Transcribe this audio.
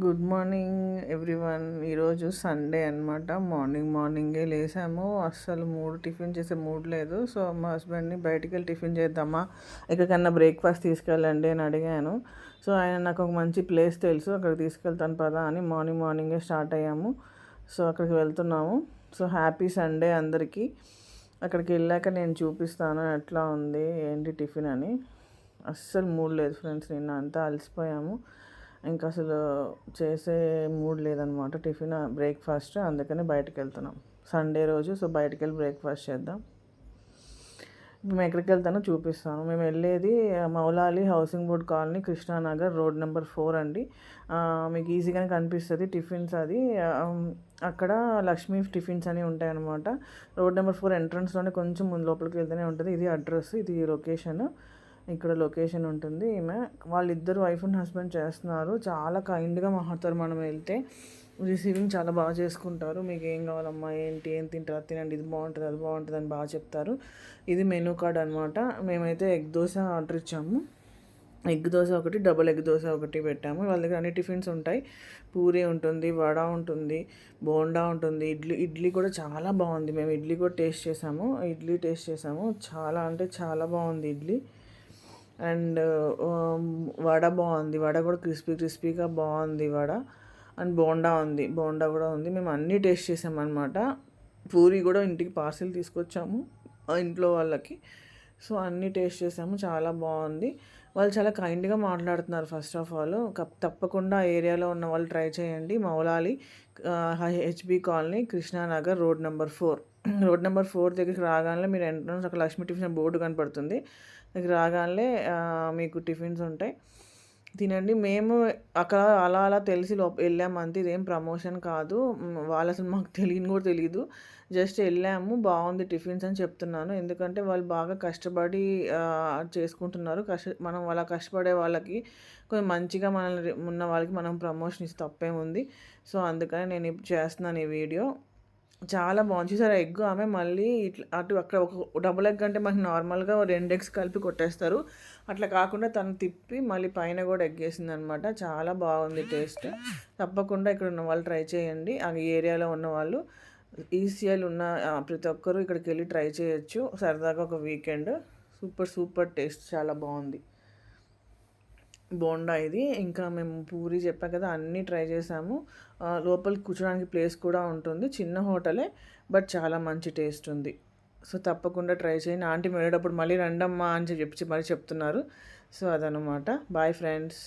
Good morning everyone. ఈరోజు Sunday అనమాట. మార్నింగే లేసాము. అస్సలు టిఫిన్ చేసే మూడ్ లేదు. సో మా హస్బెండ్ని బయటికి వెళ్ళి టిఫిన్ చేద్దామా, ఎక్కడికన్నా బ్రేక్ఫాస్ట్ తీసుకెళ్ళండి అని అడిగాను. సో ఆయన నాకు ఒక మంచి ప్లేస్ తెలుసు, అక్కడికి తీసుకెళ్తాను పదా అని మార్నింగే స్టార్ట్ అయ్యాము. సో అక్కడికి వెళ్తున్నాము. సో హ్యాపీ సండే అందరికీ. అక్కడికి వెళ్ళాక నేను చూపిస్తాను ఎట్లా ఉంది ఏంటి టిఫిన్ అని. అస్సలు మూడ్ లేదు ఫ్రెండ్స్, నిన్న అంతా అలసిపోయాము. ఇంకా అసలు చేసే మూడ్ లేదనమాట టిఫిన్ బ్రేక్ఫాస్ట్. అందుకని బయటకు వెళ్తున్నాం సండే రోజు. సో బయటకు వెళ్ళి బ్రేక్ఫాస్ట్ చేద్దాం. మేము ఎక్కడికి వెళ్తానో చూపిస్తాను. మేము వెళ్ళేది Moula Ali housing board colony, Krishna Nagar, road number 4 అండి. మీకు ఈజీగానే కనిపిస్తుంది టిఫిన్స్ అది. అక్కడ లక్ష్మీ టిఫిన్స్ అని ఉంటాయన్నమాట. రోడ్ నెంబర్ 4 ఎంట్రన్స్లోనే కొంచెం ముందు లోపలికి వెళ్తూనే ఉంటుంది. ఇది అడ్రస్, ఇది లొకేషన్. ఇక్కడ లొకేషన్ ఉంటుంది. ఈమె వాళ్ళిద్దరు వైఫ్ అండ్ హస్బెండ్ చేస్తున్నారు. చాలా కైండ్గా మాట్లాడతారు. మనం వెళ్తే రిసీవింగ్ చాలా బాగా చేసుకుంటారు. మీకు ఏం కావాలమ్మా, ఏం తింటారు, తినండి, ఇది బాగుంటుంది, అది బాగుంటుంది అని బాగా చెప్తారు. ఇది మెనూ కార్డ్ అనమాట. మేమైతే ఎగ్ దోశ ఆర్డర్ ఇచ్చాము. ఎగ్ దోశ ఒకటి, డబుల్ ఎగ్ దోశ ఒకటి పెట్టాము. వాళ్ళ దగ్గర అన్ని టిఫిన్స్ ఉంటాయి. పూరి ఉంటుంది, వడ ఉంటుంది, బోండా ఉంటుంది, ఇడ్లీ కూడా చాలా బాగుంది. మేము ఇడ్లీ కూడా టేస్ట్ చేసాము. చాలా అంటే చాలా బాగుంది ఇడ్లీ. అండ్ వడ బాగుంది. వడ కూడా క్రిస్పీగా బాగుంది వడ. అండ్ బోండా కూడా ఉంది. మేము అన్నీ టేస్ట్ చేసామన్నమాట. పూరి కూడా ఇంటికి పార్సిల్ తీసుకొచ్చాము ఇంట్లో వాళ్ళకి. సో అన్నీ టేస్ట్ చేసాము. చాలా బాగుంది. వాళ్ళు చాలా కైండ్గా మాట్లాడుతున్నారు. ఫస్ట్ ఆఫ్ ఆల్ తప్పకుండా ఆ ఏరియాలో ఉన్న వాళ్ళు ట్రై చేయండి. Moula Ali HB colony, Krishna Nagar, road number 4. Road number 4 దగ్గరికి రాగానే మీరు ఎంట్రన్స్ ఒక లక్ష్మీ టిఫిన్ బోర్డు కనపడుతుంది. దగ్గర రాగానే మీకు టిఫిన్స్ ఉంటాయి, తినండి. మేము అక్కడ అలా తెలిసి వెళ్ళాము అంతే. ఇదేం ప్రమోషన్ కాదు. వాళ్ళు అసలు మాకు కూడా తెలియదు. జస్ట్ వెళ్ళాము, బాగుంది టిఫిన్స్ అని చెప్తున్నాను. ఎందుకంటే వాళ్ళు బాగా కష్టపడి చేసుకుంటున్నారు. మనం అలా కష్టపడే వాళ్ళకి కొంచెం మంచిగా మనల్ని ఉన్న వాళ్ళకి మనం ప్రమోషన్ ఇస్తే తప్పేముంది. సో అందుకని నేను ఇప్పుడు చేస్తున్నాను ఈ వీడియో. చాలా బాగుంది. చూసారా ఎగ్ ఆమె మళ్ళీ ఇట్లా అక్కడ ఒక డబుల్ ఎగ్ అంటే మనకి నార్మల్గా 2 ఎగ్స్ కలిపి కొట్టేస్తారు. అట్లా కాకుండా తను తిప్పి మళ్ళీ పైన కూడా ఎగ్ వేసింది అనమాట. చాలా బాగుంది టేస్ట్. తప్పకుండా ఇక్కడ ఉన్న వాళ్ళు ట్రై చేయండి. ఆ ఏరియాలో ఉన్న వాళ్ళు, ఈసీఎల్ ఉన్న ప్రతి ఒక్కరూ ఇక్కడికి వెళ్ళి ట్రై చేయొచ్చు సరదాగా ఒక వీకెండ్. సూపర్ టేస్ట్, చాలా బాగుంది. బోండా ఇది. ఇంకా మేము పూరి చెప్పాం కదా, అన్నీ ట్రై చేసాము. లోపలికి కూర్చోడానికి ప్లేస్ కూడా ఉంటుంది. చిన్న హోటలే, బట్ చాలా మంచి టేస్ట్ ఉంది. సో తప్పకుండా ట్రై చేయండి. ఆంటీ వెళ్ళేటప్పుడు మళ్ళీ రండమ్మా అని చెప్పి మళ్ళీ చెప్తున్నారు. సో అదనమాట. Bye friends.